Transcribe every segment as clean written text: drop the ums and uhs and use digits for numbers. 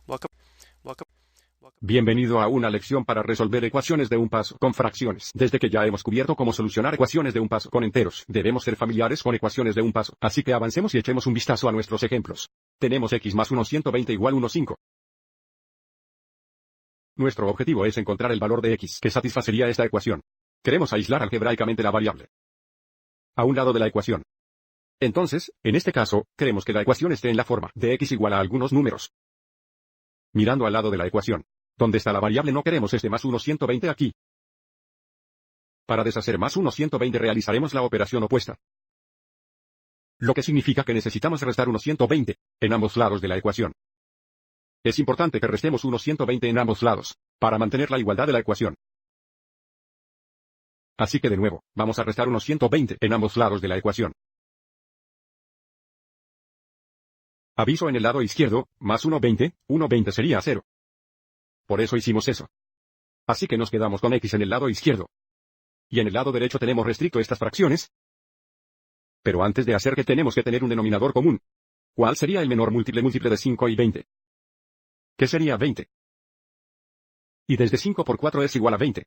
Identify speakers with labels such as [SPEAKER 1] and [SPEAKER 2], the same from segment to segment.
[SPEAKER 1] Welcome, welcome, welcome.
[SPEAKER 2] Bienvenido a una lección para resolver ecuaciones de un paso con fracciones. Desde que ya hemos cubierto cómo solucionar ecuaciones de un paso con enteros, debemos ser familiares con ecuaciones de un paso. Así que avancemos y echemos un vistazo a nuestros ejemplos. Tenemos x más 1 120 igual 1 5. Nuestro objetivo es encontrar el valor de x que satisfacería esta ecuación. Queremos aislar algebraicamente la variable a un lado de la ecuación. Entonces, en este caso, queremos que la ecuación esté en la forma de x igual a algunos números. Mirando al lado de la ecuación, donde está la variable no queremos este más 1 120 aquí. Para deshacer más 1 120 realizaremos la operación opuesta. Lo que significa que necesitamos restar 1 120 en ambos lados de la ecuación. Es importante que restemos 1 120 en ambos lados, para mantener la igualdad de la ecuación. Así que de nuevo, vamos a restar 1 120 en ambos lados de la ecuación. Aviso en el lado izquierdo, más 120 sería 0. Por eso hicimos eso. Así que nos quedamos con x en el lado izquierdo. Y en el lado derecho tenemos restricto estas fracciones. Pero antes de hacer que tenemos que tener un denominador común. ¿Cuál sería el menor múltiple de 5 y 20? ¿Qué sería 20? Y desde 5 por 4 es igual a 20.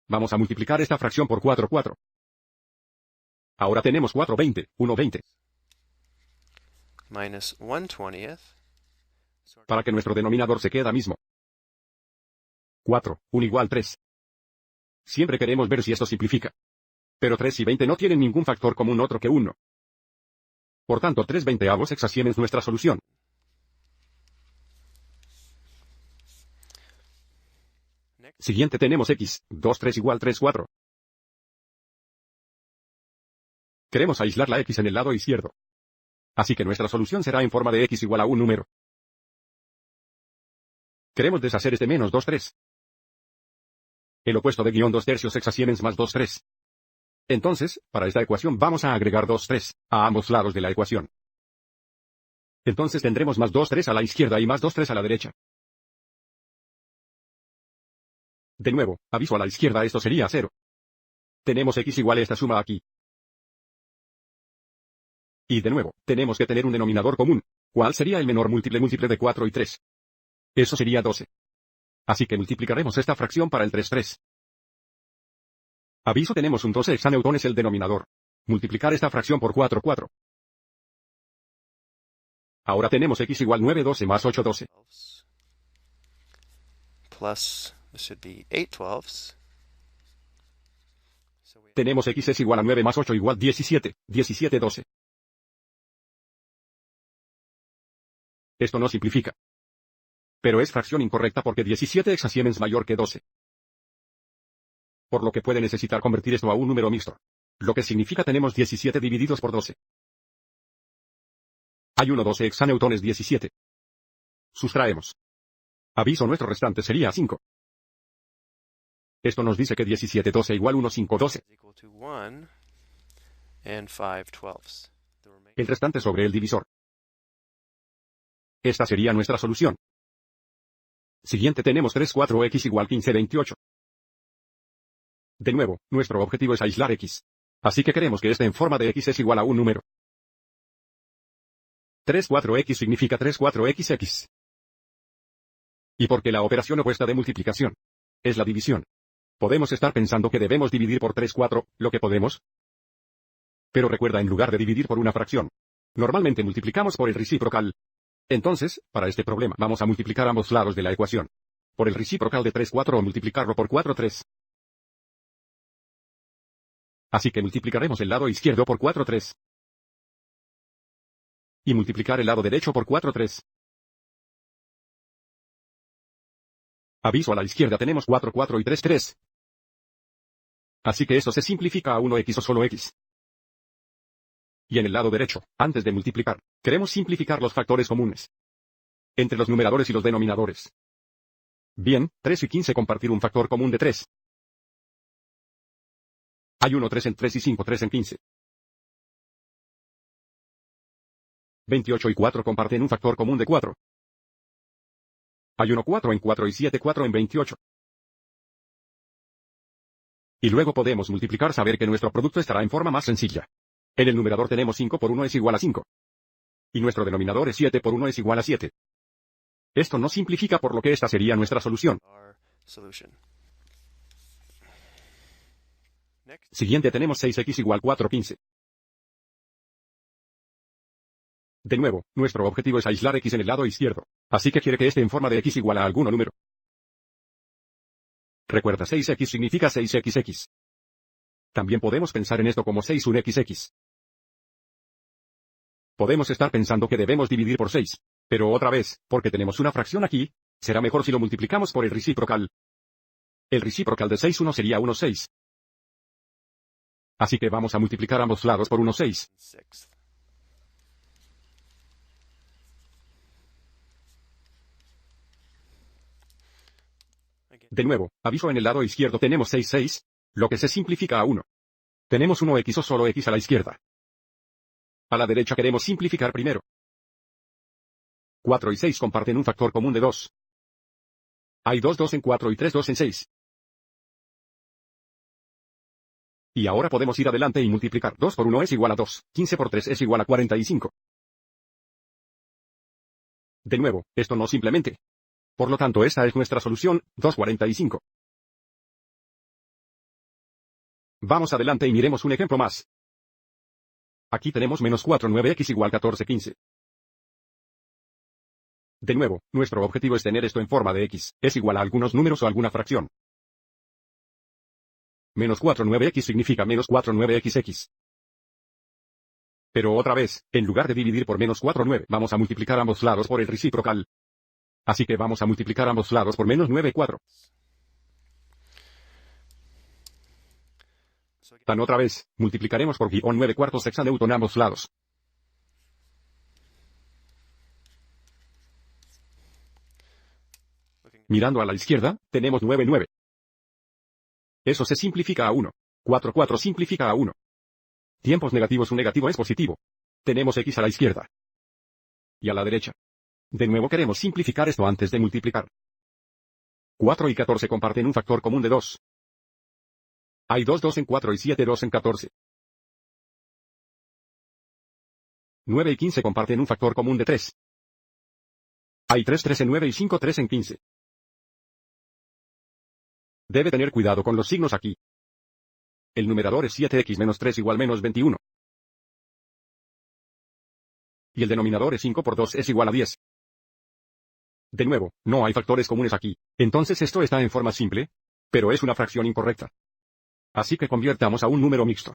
[SPEAKER 2] Vamos a multiplicar esta fracción por 4. Ahora tenemos 4/20, 1/20.
[SPEAKER 1] Minus 1/20th.
[SPEAKER 2] Para que nuestro denominador se quede mismo. 4, 1 igual 3. Siempre queremos ver si esto simplifica. Pero 3 y 20 no tienen ningún factor común otro que 1. Por tanto 3/20 hexasiemens es nuestra solución. Siguiente tenemos x, 2 3 igual 3 4. Queremos aislar la x en el lado izquierdo. Así que nuestra solución será en forma de x igual a un número. Queremos deshacer este menos 2 3. El opuesto de guión 2 tercios hexasiemens más 2 3. Entonces, para esta ecuación vamos a agregar 2 3 a ambos lados de la ecuación. Entonces tendremos más 2 3 a la izquierda y más 2 3 a la derecha. De nuevo, aviso a la izquierda esto sería 0. Tenemos x igual a esta suma aquí. Y de nuevo, tenemos que tener un denominador común. ¿Cuál sería el menor múltiple de 4 y 3? Eso sería 12. Así que multiplicaremos esta fracción para el 3 3. Aviso tenemos un 12 hexaneutones el denominador. Multiplicar esta fracción por 4. Ahora tenemos x igual 9 12 más 8 12.
[SPEAKER 1] Plus, this should be 8/12.
[SPEAKER 2] Tenemos x es igual a 9 más 8 igual 17, 17 12. Esto no simplifica. Pero es fracción incorrecta porque 17 hexasiemens mayor que 12. Por lo que puede necesitar convertir esto a un número mixto. Lo que significa tenemos 17 divididos por 12. Hay 12 hexaneutones 17. Sustraemos. Aviso nuestro restante sería 5. Esto nos dice que 17 12 igual 1 5 12.
[SPEAKER 1] Equal to 1 and 5/12.
[SPEAKER 2] El restante sobre el divisor. Esta sería nuestra solución. Siguiente tenemos 3 4x igual 15 28. De nuevo, nuestro objetivo es aislar x. Así que queremos que esté en forma de x es igual a un número. 3 4x significa 3 4xx. Y porque la operación opuesta de multiplicación es la división. Podemos estar pensando que debemos dividir por 3 4, lo que podemos. Pero recuerda en lugar de dividir por una fracción. Normalmente multiplicamos por el reciprocal. Entonces, para este problema vamos a multiplicar ambos lados de la ecuación. Por el reciprocal de 3 4 o multiplicarlo por 4 3. Así que multiplicaremos el lado izquierdo por 4 3. Y multiplicar el lado derecho por 4 3. Aviso a la izquierda tenemos 4 4 y 3 3. Así que esto se simplifica a 1x o solo x. Y en el lado derecho, antes de multiplicar, queremos simplificar los factores comunes entre los numeradores y los denominadores. Bien, 3 y 15 compartir un factor común de 3. Hay 3 en 3 y 5 3 en 15. 28 y 4 comparten un factor común de 4. Hay 4 en 4 y 7 4 en 28. Y luego podemos multiplicar saber que nuestro producto estará en forma más sencilla. En el numerador tenemos 5 por 1 es igual a 5. Y nuestro denominador es 7 por 1 es igual a 7. Esto no simplifica, por lo que esta sería nuestra solución.
[SPEAKER 1] our solution. Next,
[SPEAKER 2] Siguiente tenemos 6x igual 4/15. De nuevo, nuestro objetivo es aislar x en el lado izquierdo. Así que quiere que esté en forma de x igual a algún número. Recuerda, 6x significa 6xx. También podemos pensar en esto como 6 un xx. Podemos estar pensando que debemos dividir por 6. Pero otra vez, porque tenemos una fracción aquí, será mejor si lo multiplicamos por el reciprocal. El reciprocal de 6 1 sería 1 6. Así que vamos a multiplicar ambos lados por 1 6.
[SPEAKER 1] sixth. Again,
[SPEAKER 2] De nuevo, aviso, en el lado izquierdo tenemos 6 6, lo que se simplifica a 1. Tenemos 1x o solo x a la izquierda. A la derecha queremos simplificar primero. 4 y 6 comparten un factor común de 2. Hay 2 2 en 4 y 3 2 en 6. Y ahora podemos ir adelante y multiplicar. 2 por 1 es igual a 2. 15 por 3 es igual a 45. De nuevo, esto no simplemente. Por lo tanto, esta es nuestra solución, 2,45. Vamos adelante y miremos un ejemplo más. Aquí tenemos menos 4 9x igual 14/15. De nuevo, nuestro objetivo es tener esto en forma de x, es igual a algunos números o alguna fracción. Menos 4 9x significa menos 4 9xx. Pero otra vez, en lugar de dividir por menos 4 9, vamos a multiplicar ambos lados por el reciprocal. Así que vamos a multiplicar ambos lados por menos 9 4.
[SPEAKER 1] so again,
[SPEAKER 2] Tan otra vez, multiplicaremos por -9/4 hexanewton ambos lados.
[SPEAKER 1] looking
[SPEAKER 2] Mirando a la izquierda, tenemos 9 9. Eso se simplifica a 1. 4 4 simplifica a 1. Tiempos negativos, un negativo es positivo. Tenemos x a la izquierda. Y a la derecha. De nuevo queremos simplificar esto antes de multiplicar. 4 y 14 comparten un factor común de 2. Hay 2 2 en 4 y 7 2 en 14. 9 y 15 comparten un factor común de 3. Hay 3 3 en 9 y 5 3 en 15. Debe tener cuidado con los signos aquí. El numerador es 7x menos 3 igual menos 21. Y el denominador es 5 por 2 es igual a 10. De nuevo, no hay factores comunes aquí. Entonces esto está en forma simple, pero es una fracción incorrecta. Así que convirtamos a un número mixto.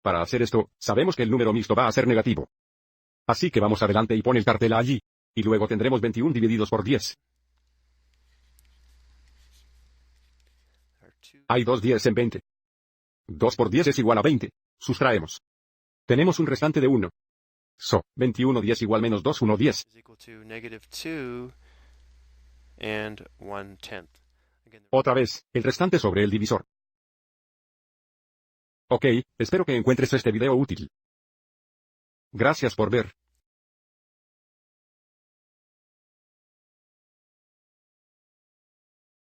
[SPEAKER 2] Para hacer esto, sabemos que el número mixto va a ser negativo. Así que vamos adelante y pon el cartel allí. Y luego tendremos 21 divididos por 10.
[SPEAKER 1] our two
[SPEAKER 2] Hay 2 10 en 20. 2 por 10 es igual a 20. Sustraemos. Tenemos un restante de 1. 21 10 igual menos 2 1 10.
[SPEAKER 1] is equal to -2 and 1/10. Again,
[SPEAKER 2] Otra vez, el restante sobre el divisor. Ok, espero que encuentres este video útil. Gracias por ver.